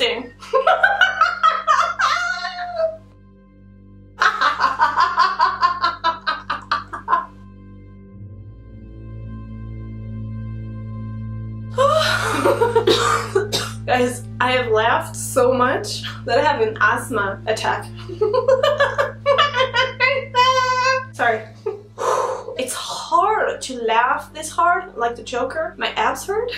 disgusting. Guys, I have laughed so much that I have an asthma attack. Sorry. It's hard to laugh this hard, like the Joker. My abs hurt.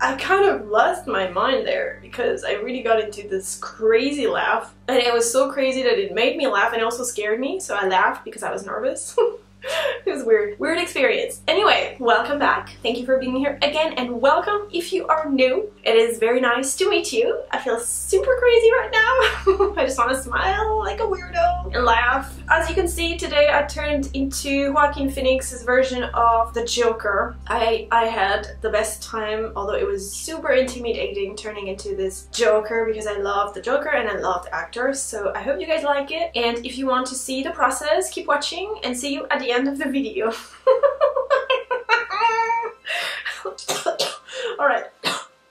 I kind of lost my mind there because I really got into this crazy laugh. And it was so crazy that it made me laugh and also scared me. So I laughed because I was nervous. It was weird. Weird experience. Anyway, welcome back. Thank you for being here again, and welcome if you are new. It is very nice to meet you. I feel super crazy right now. I just want to smile like a weirdo and laugh. As you can see, today I turned into Joaquin Phoenix's version of the Joker. I had the best time, although it was super intimidating turning into this Joker because I love the Joker and I love the actor. So I hope you guys like it. And if you want to see the process, keep watching and see you at the end of the video. Alright,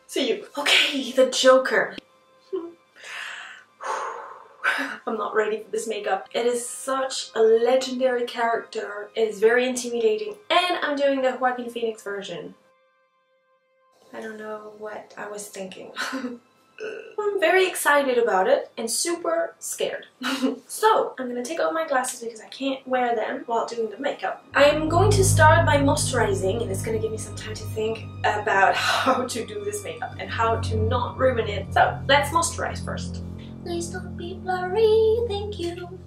see you. Okay, the Joker. I'm not ready for this makeup. It is such a legendary character. It is very intimidating, and I'm doing the Joaquin Phoenix version. I don't know what I was thinking. I'm very excited about it and super scared. So I'm gonna take off my glasses because I can't wear them while doing the makeup. I'm going to start by moisturizing, and it's gonna give me some time to think about how to do this makeup and how to not ruin it. So let's moisturize first. Please don't be blurry, thank you.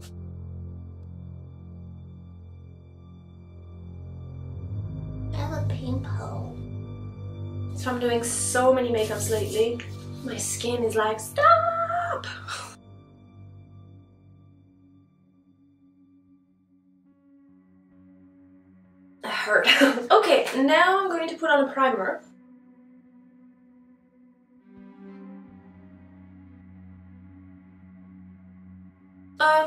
I have a pimple. So I'm doing so many makeups lately. My skin is like, stop! That hurt. Okay, now I'm going to put on a primer.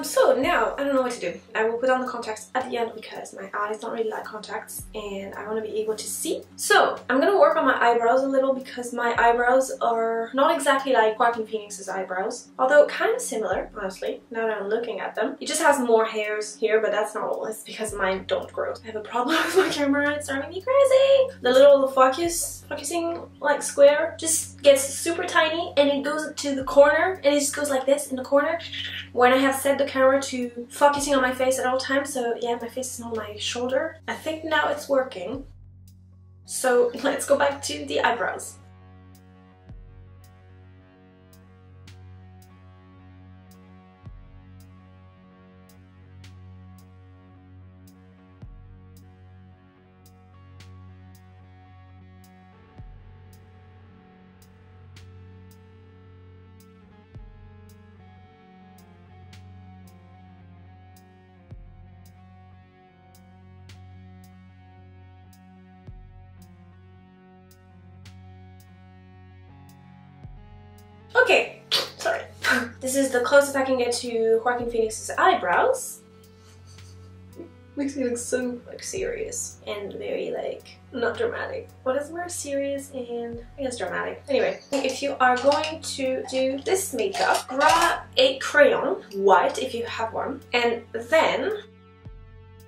So now, I don't know what to do. I will put on the contacts at the end because my eyes don't really like contacts and I want to be able to see. So, I'm gonna work on my eyebrows a little because my eyebrows are not exactly like Joaquin Phoenix's eyebrows. Although kind of similar, honestly, now that I'm looking at them. It just has more hairs here, but that's normal. It's because mine don't grow. I have a problem with my camera, it's driving me crazy. The little focusing like square just gets super tiny and it goes to the corner and it just goes like this in the corner when I have set the camera to focusing on my face at all times. So yeah, my face is on my shoulder. I think now it's working. So let's go back to the eyebrows. Okay, sorry. This is the closest I can get to Joaquin Phoenix's eyebrows. Makes me look so like serious and very like not dramatic. What is more serious and I guess dramatic. Anyway, if you are going to do this makeup, grab a crayon, white if you have one, and then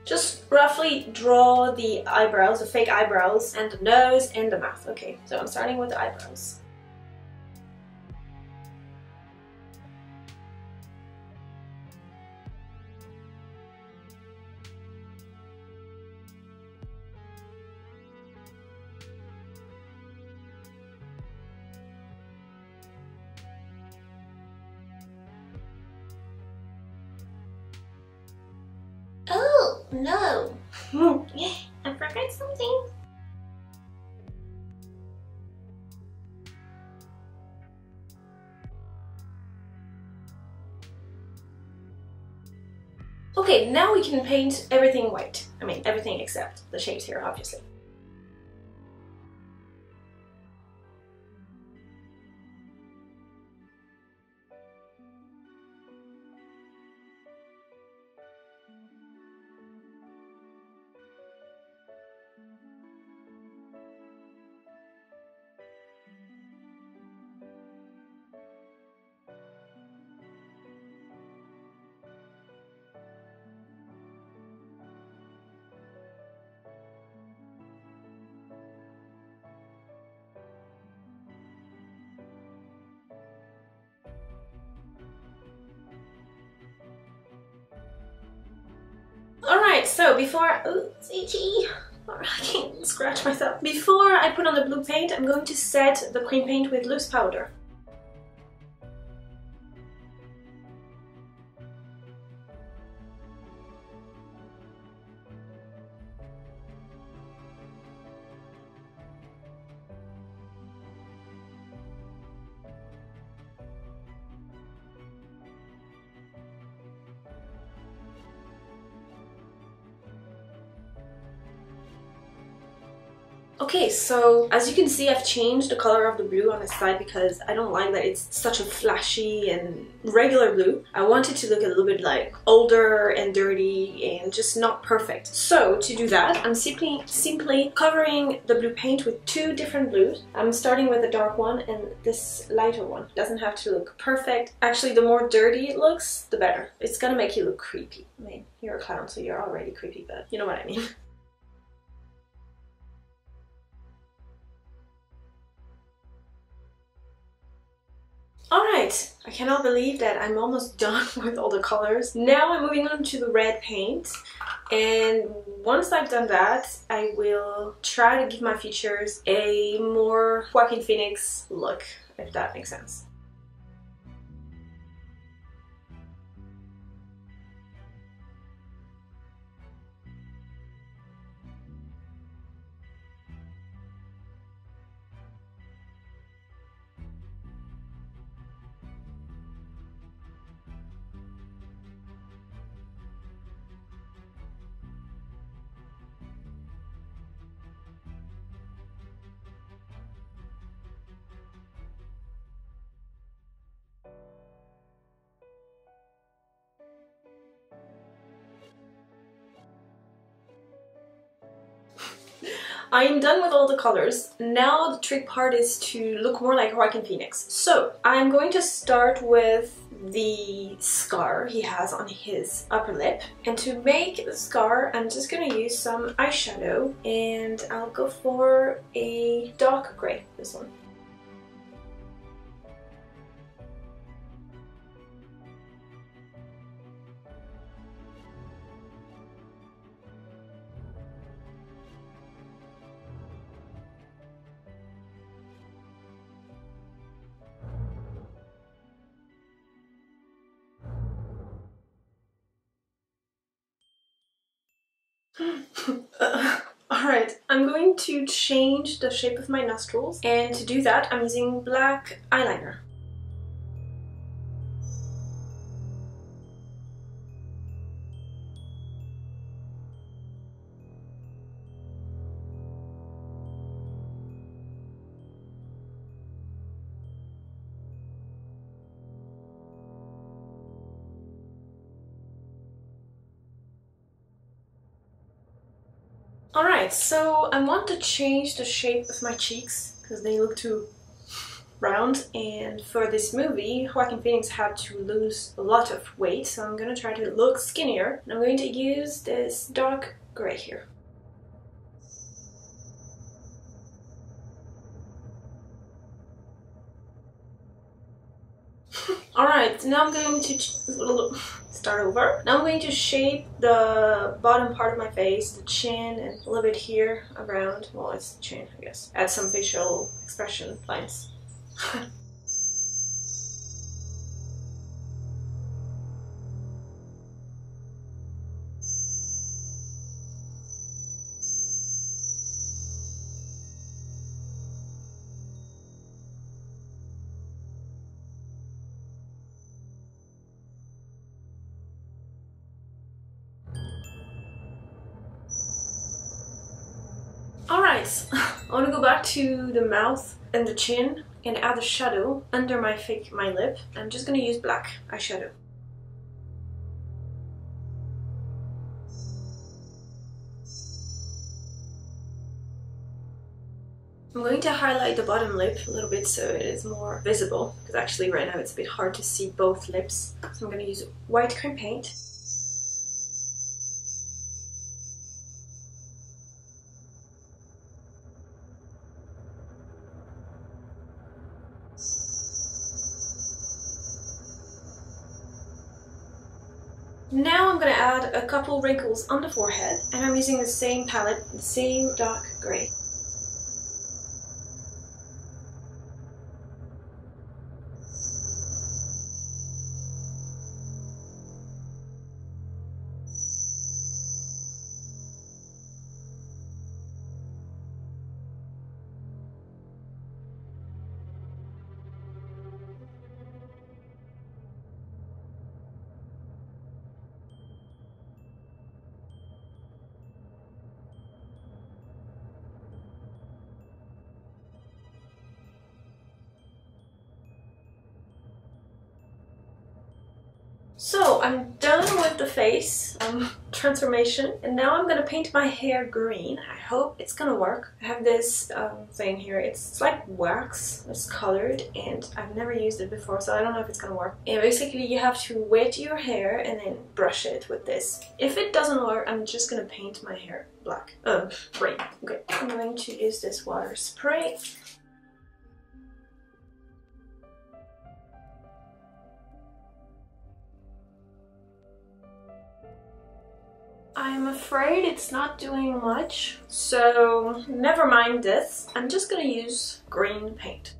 just roughly draw the eyebrows, the fake eyebrows, and the nose and the mouth. Okay, so I'm starting with the eyebrows. Oh, no. I forgot something. Okay, now we can paint everything white. I mean, everything except the shapes here, obviously. Alright, so before... Ooh, it's itchy. I can't scratch myself. Before I put on the blue paint, I'm going to set the cream paint with loose powder. Okay, so as you can see, I've changed the color of the blue on the side because I don't like that it's such a flashy and regular blue. I want it to look a little bit like older and dirty and just not perfect. So to do that, I'm simply covering the blue paint with two different blues. I'm starting with the dark one and this lighter one. It doesn't have to look perfect. Actually, the more dirty it looks, the better. It's gonna make you look creepy. I mean, you're a clown, so you're already creepy, but you know what I mean. Alright, I cannot believe that I'm almost done with all the colors. Now I'm moving on to the red paint, and once I've done that, I will try to give my features a more Joaquin Phoenix look, if that makes sense. I am done with all the colors. Now the trick part is to look more like Joaquin Phoenix. So I'm going to start with the scar he has on his upper lip. And to make the scar, I'm just going to use some eyeshadow, and I'll go for a dark gray, this one. Alright, I'm going to change the shape of my nostrils, and to do that I'm using black eyeliner. Alright, so I want to change the shape of my cheeks because they look too round, and for this movie Joaquin Phoenix had to lose a lot of weight, so I'm gonna try to look skinnier, and I'm going to use this dark gray here. Alright, now I'm going to start over. Now I'm going to shape the bottom part of my face, the chin, and a little bit here around. Well, it's the chin, I guess. Add some facial expression lines. Alright, I want to go back to the mouth and the chin and add a shadow under my lip. I'm just going to use black eyeshadow. I'm going to highlight the bottom lip a little bit so it is more visible, because actually right now it's a bit hard to see both lips. So I'm going to use white cream paint. Now I'm gonna add a couple wrinkles on the forehead, and I'm using the same palette, the same dark gray. So I'm done with the face transformation, and now I'm gonna paint my hair green. I hope it's gonna work. I have this thing here. It's like wax. It's colored, and I've never used it before, so I don't know if it's gonna work. And basically you have to wet your hair and then brush it with this. If it doesn't work, I'm just gonna paint my hair black. Green. Okay, I'm going to use this water spray. I'm afraid it's not doing much, so never mind this. I'm just gonna use green paint.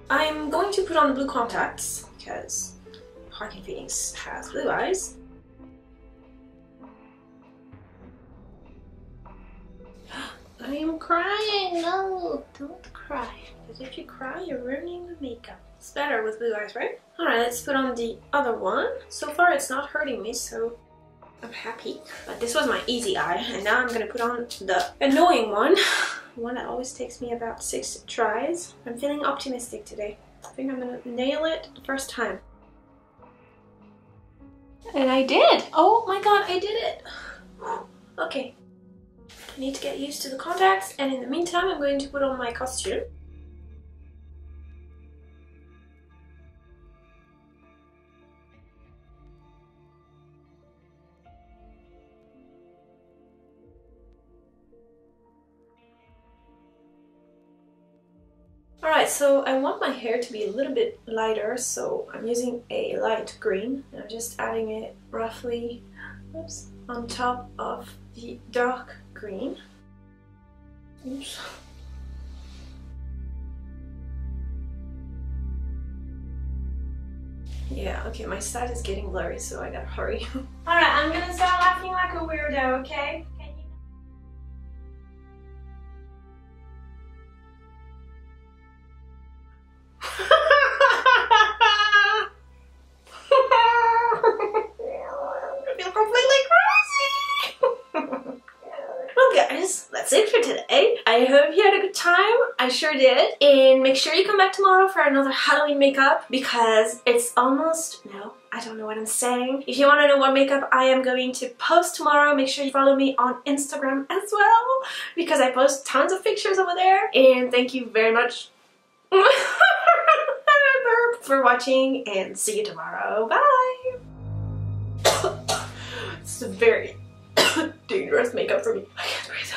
I'm going to put on blue contacts because Joaquin Phoenix has blue eyes. I am crying! No, don't cry. Because if you cry, you're ruining the makeup. It's better with blue eyes, right? Alright, let's put on the other one. So far it's not hurting me, so I'm happy. But this was my easy eye, and now I'm gonna put on the annoying one. One that always takes me about 6 tries. I'm feeling optimistic today. I think I'm gonna nail it the first time. And I did! Oh my god, I did it! Okay. I need to get used to the contacts, and in the meantime I'm going to put on my costume. Alright, so I want my hair to be a little bit lighter, so I'm using a light green. I'm just adding it roughly, oops, on top of the dark green. Oops. Yeah, okay, my side is getting blurry, so I gotta hurry. Alright, I'm gonna start laughing like a weirdo, okay? That's it for today. I hope you had a good time. I sure did. And make sure you come back tomorrow for another Halloween makeup because it's almost... No, I don't know what I'm saying. If you want to know what makeup I am going to post tomorrow, make sure you follow me on Instagram as well because I post tons of pictures over there. And thank you very much for watching, and see you tomorrow. Bye! It's a very dangerous makeup for me. I can't breathe.